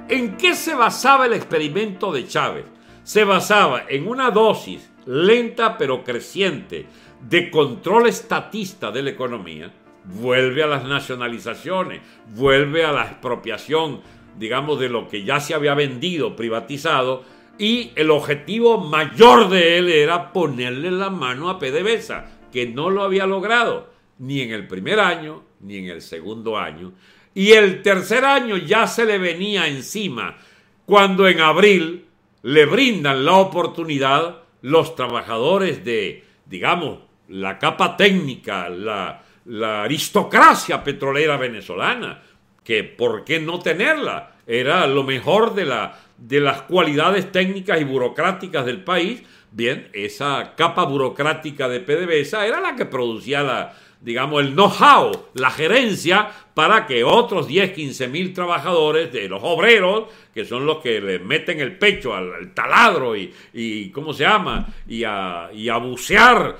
¿En qué se basaba el experimento de Chávez? Se basaba en una dosis lenta pero creciente de control estatista de la economía. Vuelve a las nacionalizaciones, vuelve a la expropiación, digamos, de lo que ya se había vendido, privatizado, y el objetivo mayor de él era ponerle la mano a PDVSA, que no lo había logrado ni en el primer año ni en el segundo año, y el tercer año ya se le venía encima cuando en abril le brindan la oportunidad los trabajadores de, digamos, la capa técnica, la aristocracia petrolera venezolana, que por qué no tenerla, era lo mejor de las cualidades técnicas y burocráticas del país. Bien, esa capa burocrática de PDVSA era la que producía digamos, el know-how, la gerencia, para que otros 10, 15 mil trabajadores de los obreros, que son los que le meten el pecho al taladro y ¿cómo se llama? Y a bucear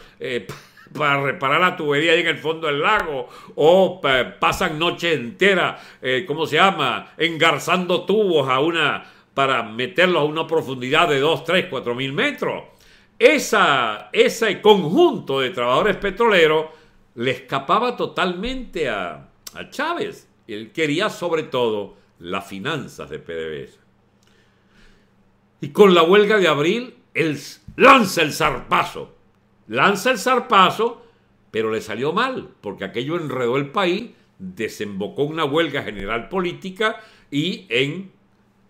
para reparar la tubería ahí en el fondo del lago, o pasan noches enteras, ¿cómo se llama? Engarzando tubos para meterlos a una profundidad de 2, 3, 4 mil metros. Ese conjunto de trabajadores petroleros le escapaba totalmente a Chávez. Él quería sobre todo las finanzas de PDVSA. Y con la huelga de abril, él lanza el zarpazo, pero le salió mal, porque aquello enredó el país, desembocó en una huelga general política y en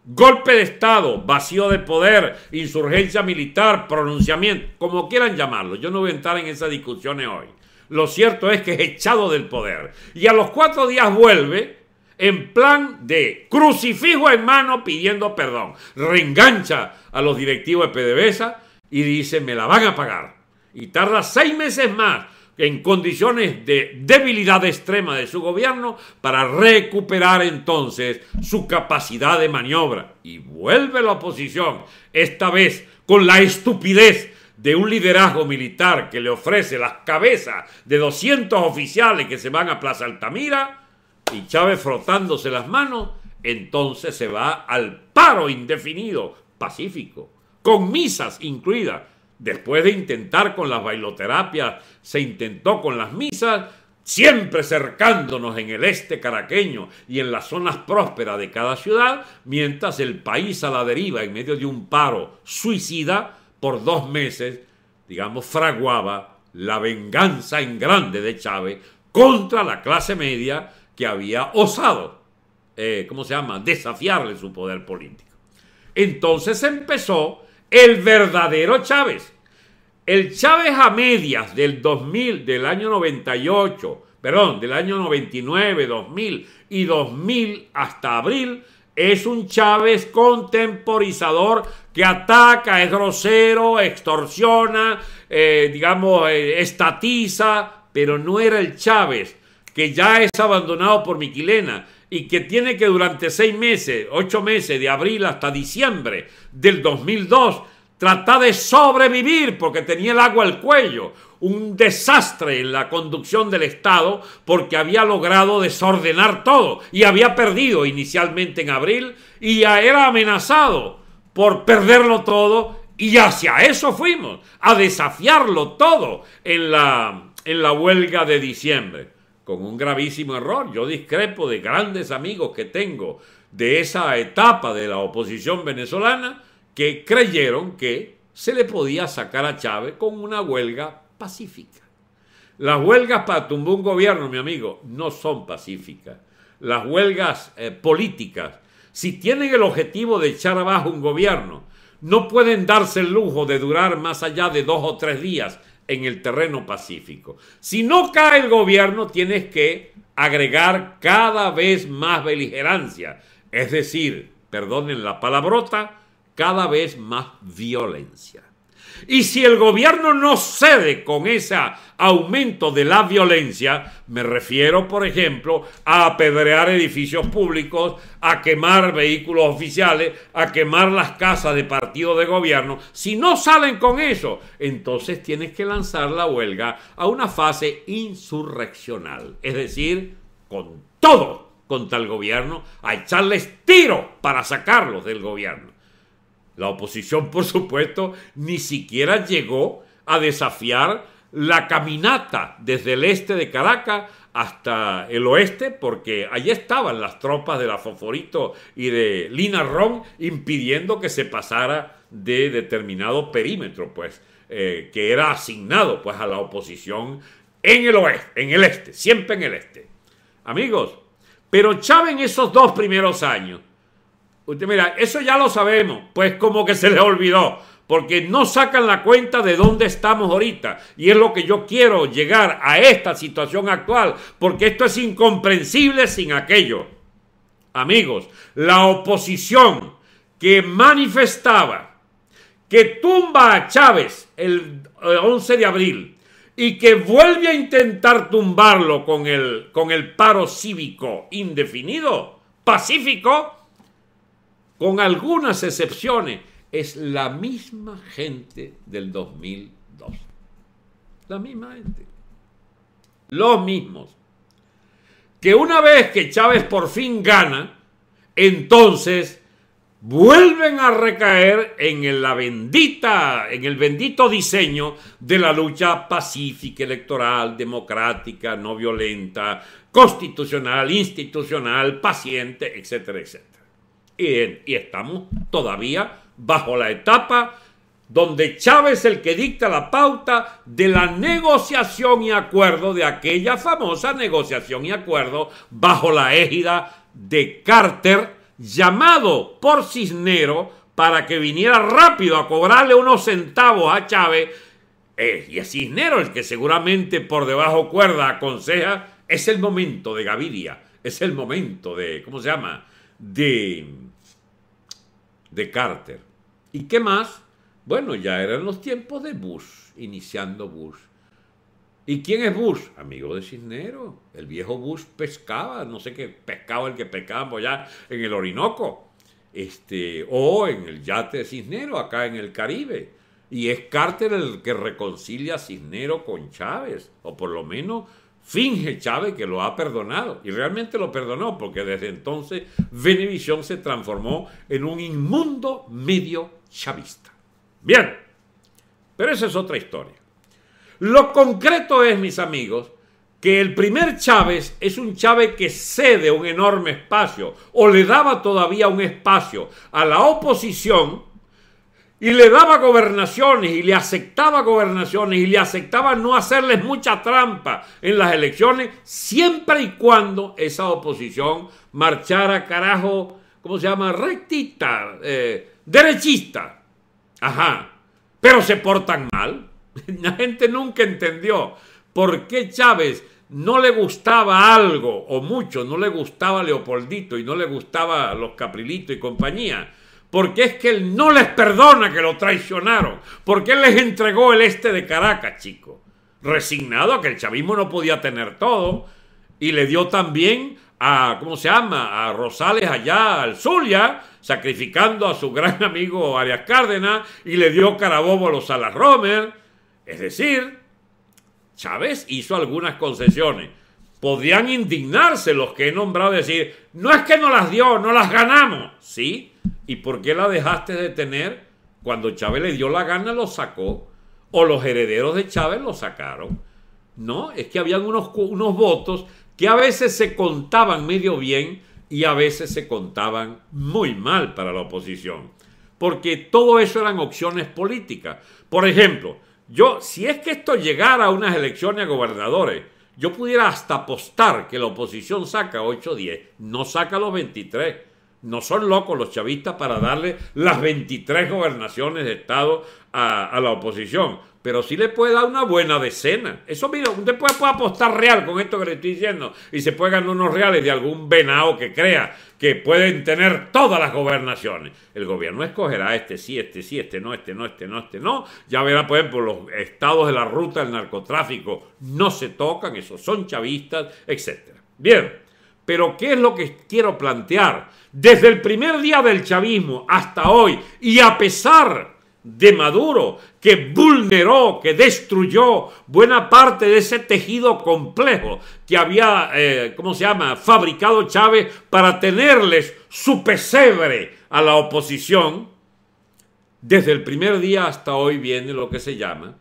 golpe de Estado, vacío de poder, insurgencia militar, pronunciamiento, como quieran llamarlo. Yo no voy a entrar en esas discusiones hoy. Lo cierto es que es echado del poder. Y a los 4 días vuelve en plan de crucifijo en mano pidiendo perdón. Reengancha a los directivos de PDVSA y dice, me la van a pagar. Y tarda 6 meses más en condiciones de debilidad extrema de su gobierno para recuperar entonces su capacidad de maniobra. Y vuelve la oposición, esta vez con la estupidez de un liderazgo militar que le ofrece las cabezas de 200 oficiales que se van a Plaza Altamira, y Chávez frotándose las manos, entonces se va al paro indefinido, pacífico, con misas incluidas. Después de intentar con las bailoterapias, se intentó con las misas, siempre cercándonos en el este caraqueño y en las zonas prósperas de cada ciudad, mientras el país a la deriva en medio de un paro suicida, por 2 meses, digamos, fraguaba la venganza en grande de Chávez contra la clase media que había osado, desafiarle su poder político. Entonces empezó el verdadero Chávez. El Chávez a medias del 2000, del año 99, 2000 y 2000 hasta abril, es un Chávez contemporizador que ataca, es grosero, extorsiona, estatiza, pero no era el Chávez que ya es abandonado por Miquilena y que tiene que durante 6 meses, 8 meses, de abril hasta diciembre del 2002, tratar de sobrevivir porque tenía el agua al cuello. Un desastre en la conducción del Estado porque había logrado desordenar todo y había perdido inicialmente en abril y ya era amenazado por perderlo todo, y hacia eso fuimos, a desafiarlo todo en la huelga de diciembre, con un gravísimo error. Yo discrepo de grandes amigos que tengo de esa etapa de la oposición venezolana que creyeron que se le podía sacar a Chávez con una huelga pacífica. Las huelgas para tumbar un gobierno, mi amigo, no son pacíficas. Las huelgas políticas, si tienen el objetivo de echar abajo un gobierno, no pueden darse el lujo de durar más allá de 2 o 3 días en el terreno pacífico. Si no cae el gobierno, tienes que agregar cada vez más beligerancia, es decir, perdonen la palabrota, cada vez más violencia. Y si el gobierno no cede con ese aumento de la violencia, me refiero, por ejemplo, a apedrear edificios públicos, a quemar vehículos oficiales, a quemar las casas de partidos de gobierno, si no salen con eso, entonces tienes que lanzar la huelga a una fase insurreccional, es decir, con todo contra el gobierno, a echarles tiros para sacarlos del gobierno. La oposición, por supuesto, ni siquiera llegó a desafiar la caminata desde el este de Caracas hasta el oeste, porque allí estaban las tropas de la Fosforito y de Lina Ron impidiendo que se pasara de determinado perímetro, pues, que era asignado pues, a la oposición en el oeste, en el este, siempre en el este. Amigos, pero Chávez en esos 2 primeros años, usted mira, eso ya lo sabemos, pues como que se le olvidó, porque no sacan la cuenta de dónde estamos ahorita. Y es lo que yo quiero llegar a esta situación actual, porque esto es incomprensible sin aquello. Amigos, la oposición que manifestaba que tumba a Chávez el 11 de abril y que vuelve a intentar tumbarlo con el paro cívico indefinido, pacífico, con algunas excepciones, es la misma gente del 2002. La misma gente. Los mismos. Que una vez que Chávez por fin gana, entonces vuelven a recaer en el bendito diseño de la lucha pacífica, electoral, democrática, no violenta, constitucional, institucional, paciente, etcétera, etcétera. Y estamos todavía bajo la etapa donde Chávez es el que dicta la pauta de la negociación y acuerdo, de aquella famosa negociación y acuerdo bajo la égida de Carter, llamado por Cisneros para que viniera rápido a cobrarle unos centavos a Chávez, y es Cisneros el que seguramente por debajo cuerda aconseja, es el momento de Gaviria, es el momento de, ¿cómo se llama?, de Carter. ¿Y qué más? Bueno, ya eran los tiempos de Bush, iniciando Bush. ¿Y quién es Bush? Amigo de Cisneros. El viejo Bush pescaba, no sé qué pescaba el que pescábamos ya en el Orinoco, o en el yate de Cisneros, acá en el Caribe. Y es Carter el que reconcilia a Cisneros con Chávez, o por lo menos finge Chávez que lo ha perdonado, y realmente lo perdonó, porque desde entonces Venevisión se transformó en un inmundo medio chavista. Bien, pero esa es otra historia. Lo concreto es, mis amigos, que el primer Chávez es un Chávez que cede un enorme espacio, o le daba todavía un espacio a la oposición, y le daba gobernaciones, y le aceptaba gobernaciones, y le aceptaba no hacerles mucha trampa en las elecciones, siempre y cuando esa oposición marchara, carajo, ¿cómo se llama? Rectita, derechista. Ajá. Pero se portan mal. La gente nunca entendió por qué Chávez no le gustaba algo, o mucho, no le gustaba Leopoldito, y no le gustaba los Caprilito y compañía. Porque es que él no les perdona que lo traicionaron. Porque él les entregó el este de Caracas, chicos. Resignado a que el chavismo no podía tener todo. Y le dio también a, ¿cómo se llama?, a Rosales allá al Zulia, sacrificando a su gran amigo Arias Cárdenas. Y le dio Carabobo a los Salas Romer. Es decir, Chávez hizo algunas concesiones. Podrían indignarse los que he nombrado y decir, no es que no las dio, no las ganamos. Sí. ¿Y por qué la dejaste de tener? Cuando Chávez le dio la gana, lo sacó. O los herederos de Chávez lo sacaron. No, es que habían unos votos que a veces se contaban medio bien y a veces se contaban muy mal para la oposición. Porque todo eso eran opciones políticas. Por ejemplo, si es que esto llegara a unas elecciones a gobernadores, yo pudiera hasta apostar que la oposición saca 8 o 10, no saca los 23. No son locos los chavistas para darle las 23 gobernaciones de estado a la oposición, pero sí le puede dar una buena decena. Eso, mira, usted puede apostar real con esto que le estoy diciendo y se puede ganar unos reales de algún venado que crea que pueden tener todas las gobernaciones. El gobierno escogerá este sí, este no, este no. Ya verá, por ejemplo, los estados de la ruta del narcotráfico no se tocan, esos son chavistas, etc. Bien, pero ¿qué es lo que quiero plantear? Desde el primer día del chavismo hasta hoy, y a pesar de Maduro, que vulneró, que destruyó buena parte de ese tejido complejo que había, fabricado Chávez para tenerles su pesebre a la oposición. Desde el primer día hasta hoy viene lo que se llama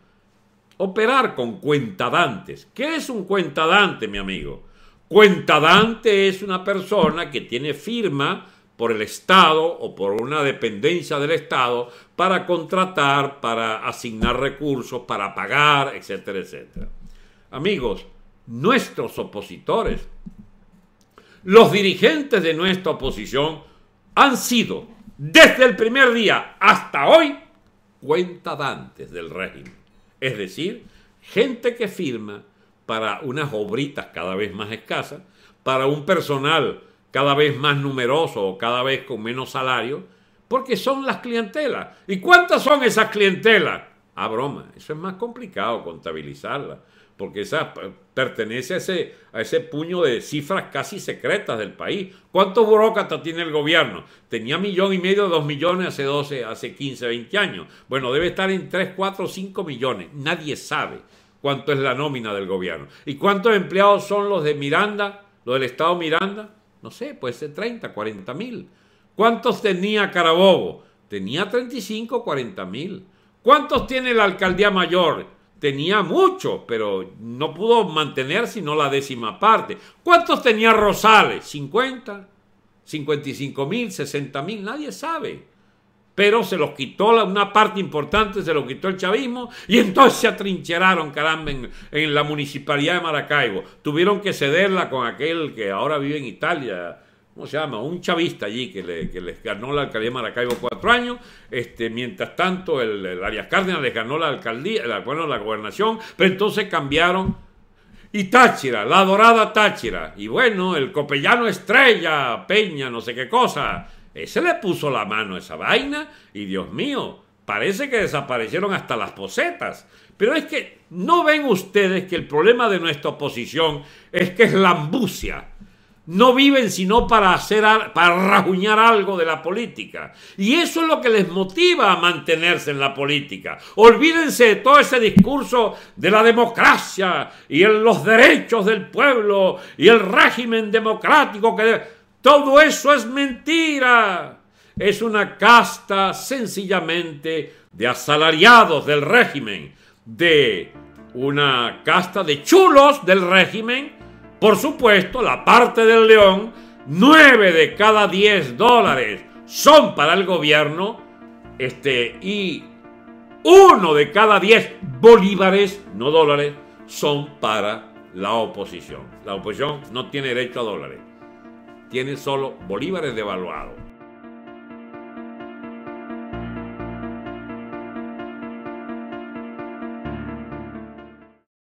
operar con cuentadantes. ¿Qué es un cuentadante, mi amigo? Cuentadante es una persona que tiene firma por el Estado o por una dependencia del Estado para contratar, para asignar recursos, para pagar, etcétera, etcétera. Amigos, nuestros opositores, los dirigentes de nuestra oposición han sido, desde el primer día hasta hoy, cuentadantes del régimen. Es decir, gente que firma para unas obritas cada vez más escasas, para un personal cada vez más numeroso o cada vez con menos salario, porque son las clientelas. ¿Y cuántas son esas clientelas? Ah, broma, eso es más complicado contabilizarla, porque esa pertenece a ese puño de cifras casi secretas del país. ¿Cuántos burócratas tiene el gobierno? Tenía 1,5 millones, 2 millones hace 15, 20 años. Bueno, debe estar en 3, 4, 5 millones. Nadie sabe cuánto es la nómina del gobierno. ¿Y cuántos empleados son los de Miranda, los del estado Miranda? No sé, puede ser 30, 40 mil. ¿Cuántos tenía Carabobo? Tenía 35, 40 mil. ¿Cuántos tiene la alcaldía mayor? Tenía muchos, pero no pudo mantener sino la 10ª parte. ¿Cuántos tenía Rosales? 50, 55 mil, 60 mil, nadie sabe. Pero se los quitó una parte importante, se los quitó el chavismo y entonces se atrincheraron, caramba, en la municipalidad de Maracaibo. Tuvieron que cederla con aquel que ahora vive en Italia, ¿cómo se llama? Un chavista allí que les ganó la alcaldía de Maracaibo 4 años. Mientras tanto, el Arias Cárdenas les ganó la alcaldía, la gobernación, pero entonces cambiaron. Y Táchira, la dorada Táchira. Y bueno, el Copellano Estrella, Peña, no sé qué cosa. Ese le puso la mano a esa vaina y Dios mío, parece que desaparecieron hasta las posetas. Pero es que no ven ustedes que el problema de nuestra oposición es que es la ambucia. No viven sino para rajuñar algo de la política. Y eso es lo que les motiva a mantenerse en la política. Olvídense de todo ese discurso de la democracia y los derechos del pueblo y el régimen democrático que todo eso es mentira. Es una casta sencillamente de asalariados del régimen, de una casta de chulos del régimen. Por supuesto, la parte del león, 9 de cada 10 dólares son para el gobierno, y 1 de cada 10 bolívares, no dólares, son para la oposición. La oposición no tiene derecho a dólares. Tiene solo bolívares devaluados.